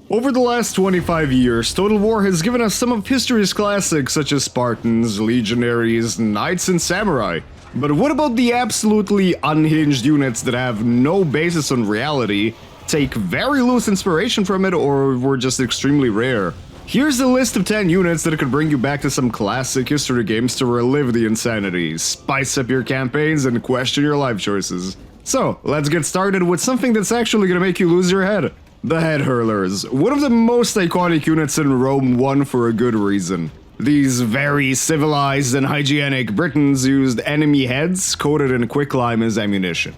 Over the last 25 years, Total War has given us some of history's classics such as Spartans, Legionaries, Knights and Samurai. But what about the absolutely unhinged units that have no basis on reality, take very loose inspiration from it, or were just extremely rare? Here's a list of 10 units that could bring you back to some classic history games to relive the insanity, spice up your campaigns, and question your life choices. So, let's get started with something that's actually gonna make you lose your head. The Head Hurlers, one of the most iconic units in Rome 1 for a good reason. These very civilized and hygienic Britons used enemy heads coated in quicklime as ammunition.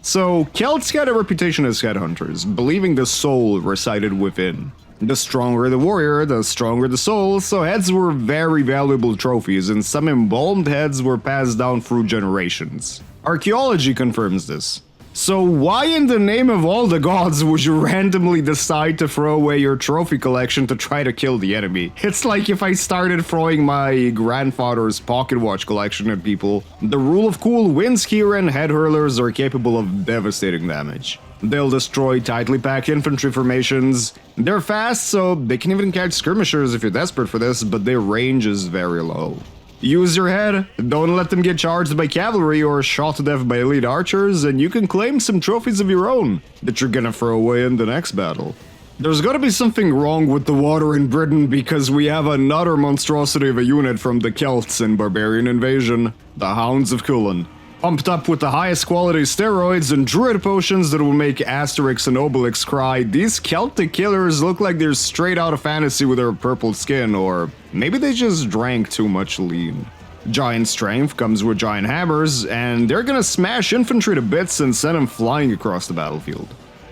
So, Celts had a reputation as headhunters, believing the soul resided within. The stronger the warrior, the stronger the soul, so heads were very valuable trophies, and some embalmed heads were passed down through generations. Archaeology confirms this. So why in the name of all the gods would you randomly decide to throw away your trophy collection to try to kill the enemy? It's like if I started throwing my grandfather's pocket watch collection at people. The rule of cool wins here, and Head Hurlers are capable of devastating damage. They'll destroy tightly packed infantry formations. They're fast, so they can even catch skirmishers if you're desperate for this, but their range is very low. Use your head, don't let them get charged by cavalry or shot to death by elite archers, and you can claim some trophies of your own that you're gonna throw away in the next battle. There's gotta be something wrong with the water in Britain, because we have another monstrosity of a unit from the Celts in Barbarian Invasion, the Hounds of Cooland. Pumped up with the highest quality steroids and druid potions that will make Asterix and Obelix cry, these Celtic killers look like they're straight out of fantasy with their purple skin, or maybe they just drank too much lean. Giant strength comes with giant hammers, and they're gonna smash infantry to bits and send them flying across the battlefield.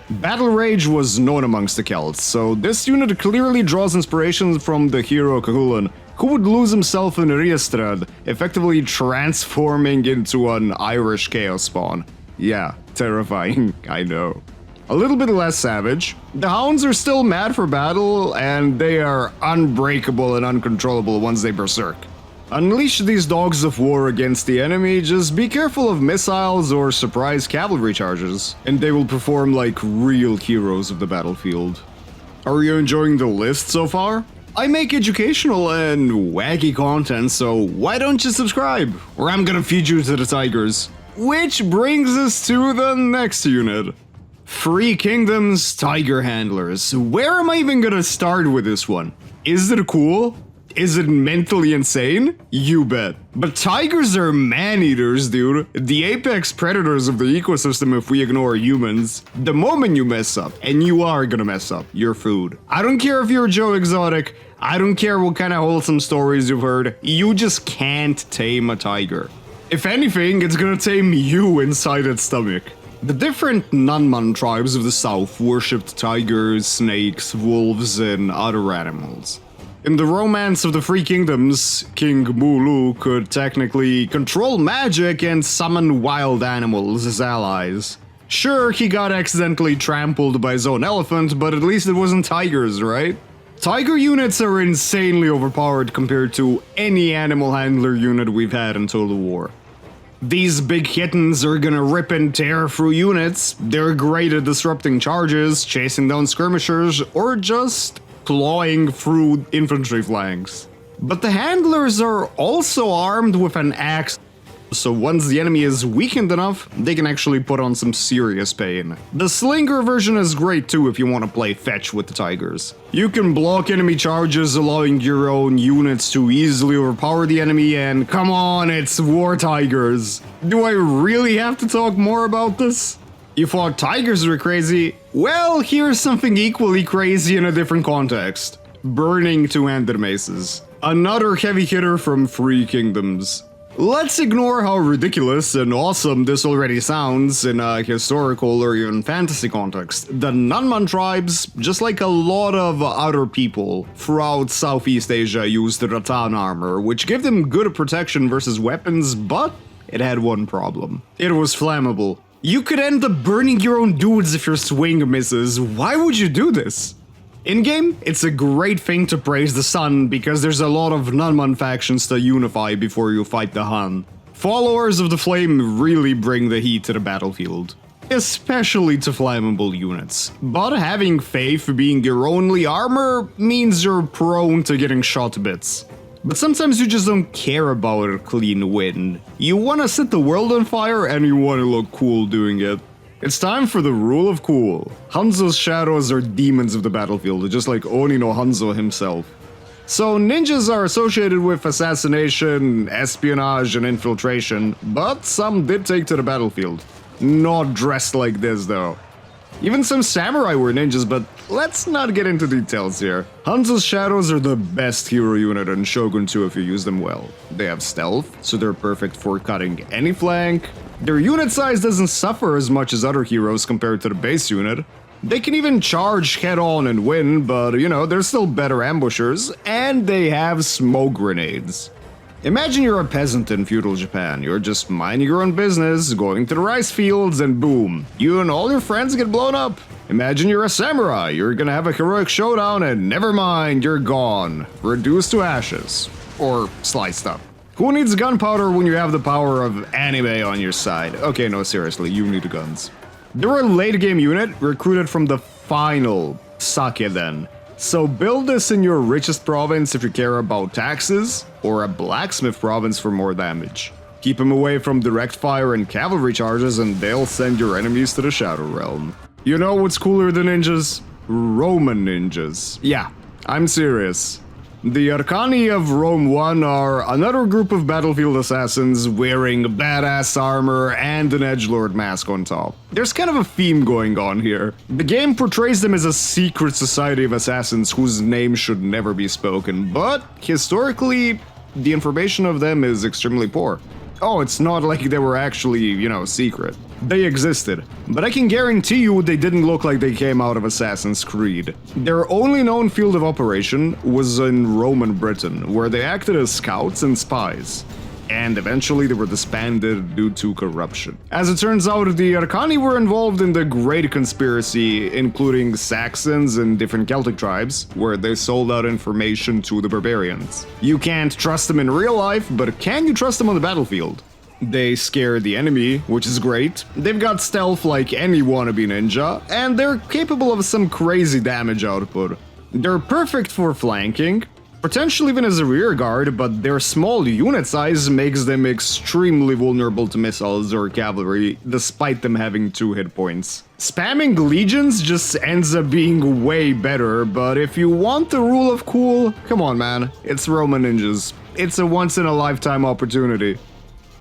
Battle rage was known amongst the Celts, so this unit clearly draws inspiration from the hero Cooland, who would lose himself in Riestrad, effectively transforming into an Irish chaos spawn. Yeah, terrifying, I know. A little bit less savage. The Hounds are still mad for battle, and they are unbreakable and uncontrollable once they berserk. Unleash these dogs of war against the enemy, just be careful of missiles or surprise cavalry charges, and they will perform like real heroes of the battlefield. Are you enjoying the list so far? I make educational and wacky content, so why don't you subscribe? Or I'm gonna feed you to the tigers. Which brings us to the next unit. Three Kingdoms Tiger Handlers. Where am I even gonna start with this one? Is it cool? Is it mentally insane? You bet. But tigers are man-eaters, dude. The apex predators of the ecosystem if we ignore humans. The moment you mess up, and you are gonna mess up, your food. I don't care if you're Joe Exotic, I don't care what kind of wholesome stories you've heard, you just can't tame a tiger. If anything, it's gonna tame you inside its stomach. The different Nunman tribes of the south worshipped tigers, snakes, wolves, and other animals. In the Romance of the Three Kingdoms, King Mulu could technically control magic and summon wild animals as allies. Sure, he got accidentally trampled by his own elephant, but at least it wasn't tigers, right? Tiger units are insanely overpowered compared to any animal handler unit we've had in Total War. These big kittens are gonna rip and tear through units, they're great at disrupting charges, chasing down skirmishers, or just clawing through infantry flanks. But the handlers are also armed with an axe, so once the enemy is weakened enough, they can actually put on some serious pain. The slinger version is great too if you want to play fetch with the tigers. You can block enemy charges, allowing your own units to easily overpower the enemy, and come on, it's war tigers. Do I really have to talk more about this? You thought tigers were crazy? Well, here's something equally crazy in a different context. Burning two-handed maces. Another heavy hitter from Three Kingdoms. Let's ignore how ridiculous and awesome this already sounds in a historical or even fantasy context. The Nunman tribes, just like a lot of other people throughout Southeast Asia, used rattan armor, which gave them good protection versus weapons, but it had one problem. It was flammable. You could end up burning your own dudes if your swing misses. Why would you do this? In-game, it's a great thing to praise the sun because there's a lot of Nunman factions to unify before you fight the Hun. Followers of the Flame really bring the heat to the battlefield. especially to flammable units. But having faith being your only armor means you're prone to getting shot to bits. But sometimes you just don't care about a clean win. You want to set the world on fire and you want to look cool doing it. It's time for the rule of cool. Hanzo Shadows are demons of the battlefield, just like Oni no Hanzo himself. So ninjas are associated with assassination, espionage, and infiltration, but some did take to the battlefield. Not dressed like this though. Even some samurai were ninjas, but let's not get into details here. Hanzo Shadows are the best hero unit in Shogun 2 if you use them well. They have stealth, so they're perfect for cutting any flank. Their unit size doesn't suffer as much as other heroes compared to the base unit. They can even charge head-on and win, but you know, they're still better ambushers, and they have smoke grenades. Imagine you're a peasant in feudal Japan. You're just minding your own business, going to the rice fields, and boom, you and all your friends get blown up. Imagine you're a samurai. You're gonna have a heroic showdown, and never mind, you're gone. Reduced to ashes. Or sliced up. Who needs gunpowder when you have the power of anime on your side? Okay, no, seriously, you need guns. They're a late-game unit recruited from the final Sakeden. So build this in your richest province if you care about taxes, or a blacksmith province for more damage. Keep them away from direct fire and cavalry charges and they'll send your enemies to the Shadow Realm. You know what's cooler than ninjas? Roman ninjas. Yeah, I'm serious. The Arcani of Rome 1 are another group of battlefield assassins wearing badass armor and an edgelord mask on top. There's kind of a theme going on here. The game portrays them as a secret society of assassins whose name should never be spoken, but historically, the information of them is extremely poor. Oh, it's not like they were actually, you know, secret. They existed, but I can guarantee you they didn't look like they came out of Assassin's Creed. Their only known field of operation was in Roman Britain, where they acted as scouts and spies. And eventually they were disbanded due to corruption. As it turns out, the Arcani were involved in the Great Conspiracy, including Saxons and different Celtic tribes, where they sold out information to the barbarians. You can't trust them in real life, but can you trust them on the battlefield? They scare the enemy, which is great. They've got stealth like any wannabe ninja, and they're capable of some crazy damage output. They're perfect for flanking, potentially even as a rear guard, but their small unit size makes them extremely vulnerable to missiles or cavalry, despite them having 2 hit points. Spamming legions just ends up being way better, but if you want the rule of cool, come on man, it's Roman ninjas. It's a once-in-a-lifetime opportunity.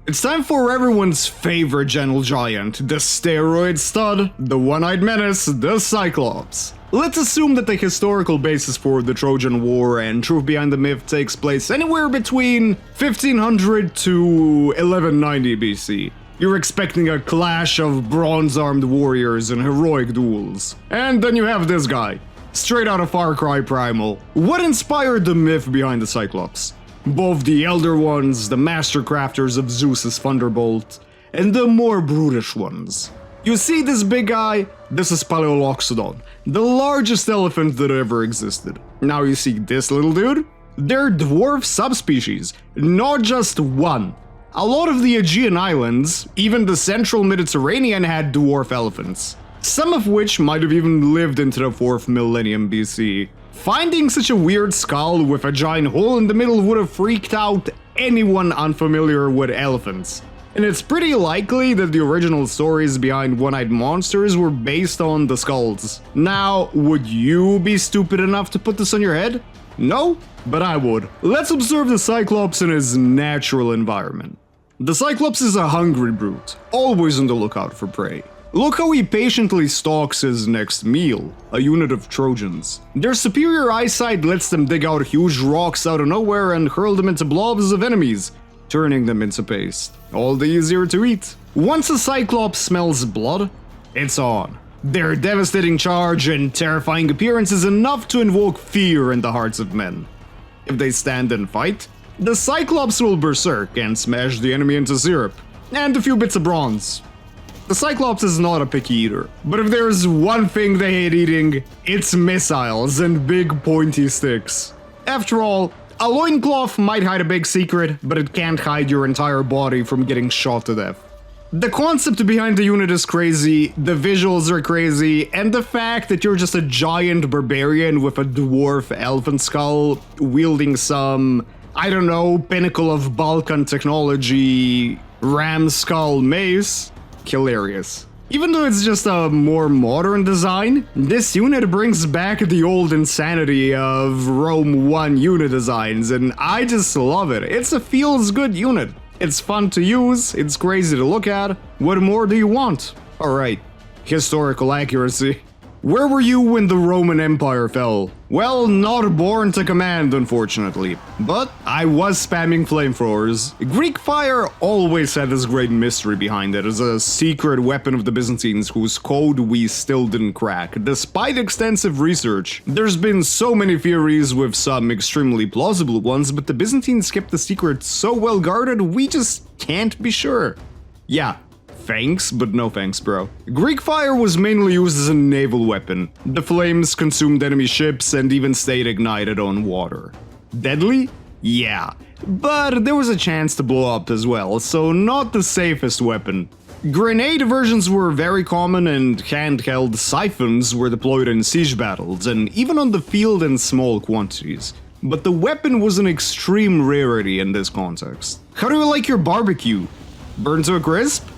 It's time for everyone's favorite gentle giant, the steroid stud, the one-eyed menace, the Cyclops. Let's assume that the historical basis for the Trojan War and truth behind the myth takes place anywhere between 1500 to 1190 BC. You're expecting a clash of bronze-armed warriors and heroic duels. And then you have this guy, straight out of Far Cry Primal. What inspired the myth behind the Cyclops? Both the Elder Ones, the Master Crafters of Zeus's Thunderbolt, and the more brutish ones. You see this big guy? This is Paleoloxodon, the largest elephant that ever existed. Now you see this little dude? They're dwarf subspecies, not just one. A lot of the Aegean islands, even the central Mediterranean, had dwarf elephants, some of which might have even lived into the 4th millennium BC. Finding such a weird skull with a giant hole in the middle would have freaked out anyone unfamiliar with elephants. And it's pretty likely that the original stories behind one-eyed monsters were based on the skulls. Now, would you be stupid enough to put this on your head? No? But I would. Let's observe the Cyclops in his natural environment. The Cyclops is a hungry brute, always on the lookout for prey. Look how he patiently stalks his next meal, a unit of Trojans. Their superior eyesight lets them dig out huge rocks out of nowhere and hurl them into blobs of enemies, turning them into paste. All the easier to eat. Once a Cyclops smells blood, it's on. Their devastating charge and terrifying appearance is enough to invoke fear in the hearts of men. If they stand and fight, the Cyclops will berserk and smash the enemy into syrup, and a few bits of bronze. The Cyclops is not a picky eater, but if there's one thing they hate eating, it's missiles and big pointy sticks. After all, a loincloth might hide a big secret, but it can't hide your entire body from getting shot to death. The concept behind the unit is crazy, the visuals are crazy, and the fact that you're just a giant barbarian with a dwarf elephant skull wielding some, I don't know, pinnacle of Balkan technology, ram skull mace, hilarious. Even though it's just a more modern design, this unit brings back the old insanity of Rome 1 unit designs, and I just love it. It's a feels-good unit. It's fun to use, it's crazy to look at. What more do you want? Alright, historical accuracy. Where were you when the Roman Empire fell? Well, not born to command, unfortunately. But I was spamming flamethrowers. Greek fire always had this great mystery behind it as a secret weapon of the Byzantines whose code we still didn't crack. Despite extensive research, there's been so many theories with some extremely plausible ones, but the Byzantines kept the secret so well guarded we just can't be sure. Yeah. Thanks, but no thanks, bro. Greek fire was mainly used as a naval weapon. The flames consumed enemy ships and even stayed ignited on water. Deadly? Yeah. But there was a chance to blow up as well, so not the safest weapon. Grenade versions were very common, and handheld siphons were deployed in siege battles, and even on the field in small quantities. But the weapon was an extreme rarity in this context. How do you like your barbecue? Burned to a crisp?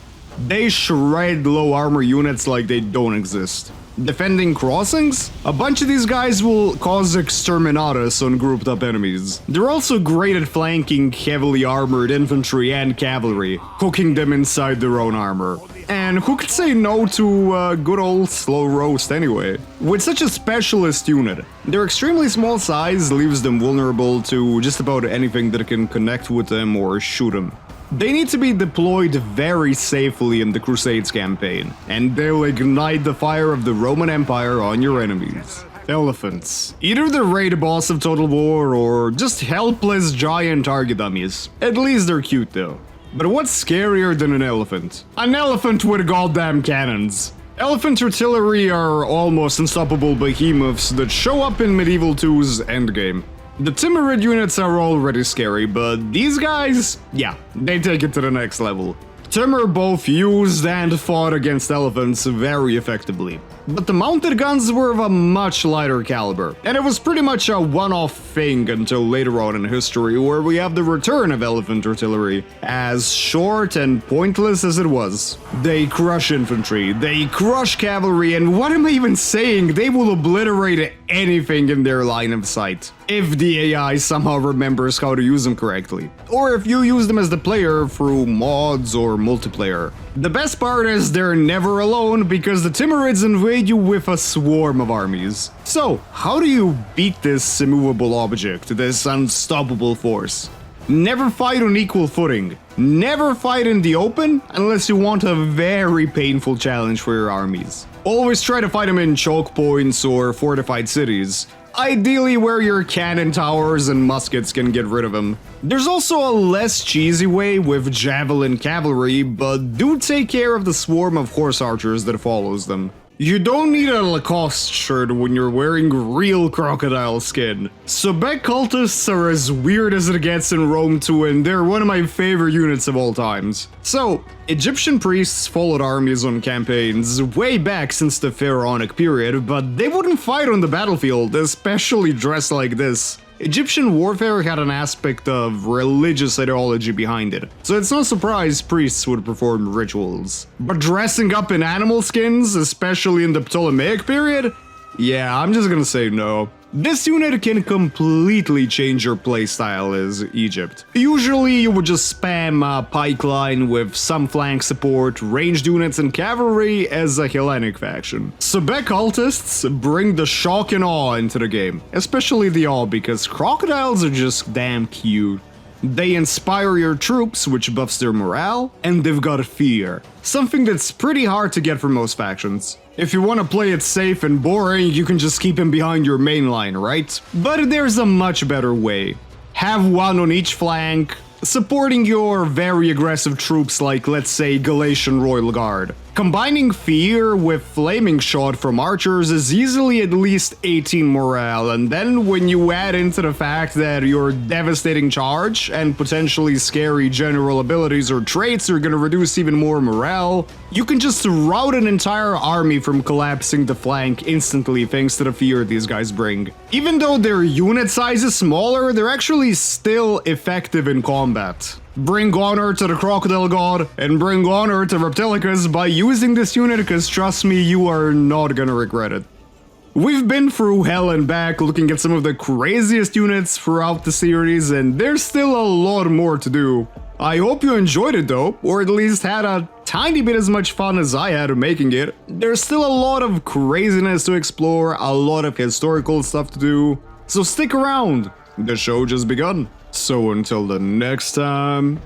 They shred low armor units like they don't exist. Defending crossings? A bunch of these guys will cause exterminatus on grouped up enemies. They're also great at flanking heavily armored infantry and cavalry, hooking them inside their own armor. And who could say no to a good old slow roast anyway? With such a specialist unit, their extremely small size leaves them vulnerable to just about anything that can connect with them or shoot them. They need to be deployed very safely in the Crusades campaign, and they'll ignite the fire of the Roman Empire on your enemies. Elephants. Either the raid boss of Total War or just helpless giant target dummies. At least they're cute though. But what's scarier than an elephant? An elephant with goddamn cannons. Elephant artillery are almost unstoppable behemoths that show up in Medieval 2's endgame. The Timurid units are already scary, but these guys, yeah, they take it to the next level. Timur both used and fought against elephants very effectively. But the mounted guns were of a much lighter caliber, and it was pretty much a one-off thing until later on in history where we have the return of elephant artillery, as short and pointless as it was. They crush infantry, they crush cavalry, and what am I even saying? They will obliterate anything in their line of sight, if the AI somehow remembers how to use them correctly, or if you use them as the player through mods or multiplayer. The best part is they're never alone because the Timurids invade you with a swarm of armies. So, how do you beat this immovable object, this unstoppable force? Never fight on equal footing. Never fight in the open unless you want a very painful challenge for your armies. Always try to fight them in choke points or fortified cities. Ideally where your cannon towers and muskets can get rid of them. There's also a less cheesy way with javelin cavalry, but do take care of the swarm of horse archers that follows them. You don't need a Lacoste shirt when you're wearing real crocodile skin. Sobek cultists are as weird as it gets in Rome 2, and they're one of my favorite units of all times. So, Egyptian priests followed armies on campaigns way back since the pharaonic period, but they wouldn't fight on the battlefield, especially dressed like this. Egyptian warfare had an aspect of religious ideology behind it, so it's no surprise priests would perform rituals. But dressing up in animal skins, especially in the Ptolemaic period? Yeah, I'm just gonna say no. This unit can completely change your playstyle as Egypt. Usually you would just spam a pike line with some flank support, ranged units and cavalry as a Hellenic faction. Sobek cultists bring the shock and awe into the game, especially the awe because crocodiles are just damn cute. They inspire your troops, which buffs their morale, and they've got fear, something that's pretty hard to get from most factions. If you want to play it safe and boring, you can just keep him behind your main line, right? But there's a much better way. Have one on each flank, supporting your very aggressive troops like, let's say, Galatian Royal Guard. Combining Fear with Flaming Shot from archers is easily at least 18 morale, and then when you add into the fact that your Devastating Charge and potentially scary general abilities or traits are gonna reduce even more morale, you can just rout an entire army from collapsing the flank instantly thanks to the fear these guys bring. Even though their unit size is smaller, they're actually still effective in combat. Bring honor to the Crocodile God, and bring honor to Reptilicus by using this unit, cause trust me, you are not gonna regret it. We've been through hell and back looking at some of the craziest units throughout the series, and there's still a lot more to do. I hope you enjoyed it though, or at least had a tiny bit as much fun as I had making it. There's still a lot of craziness to explore, a lot of historical stuff to do, so stick around, the show just begun. So until the next time,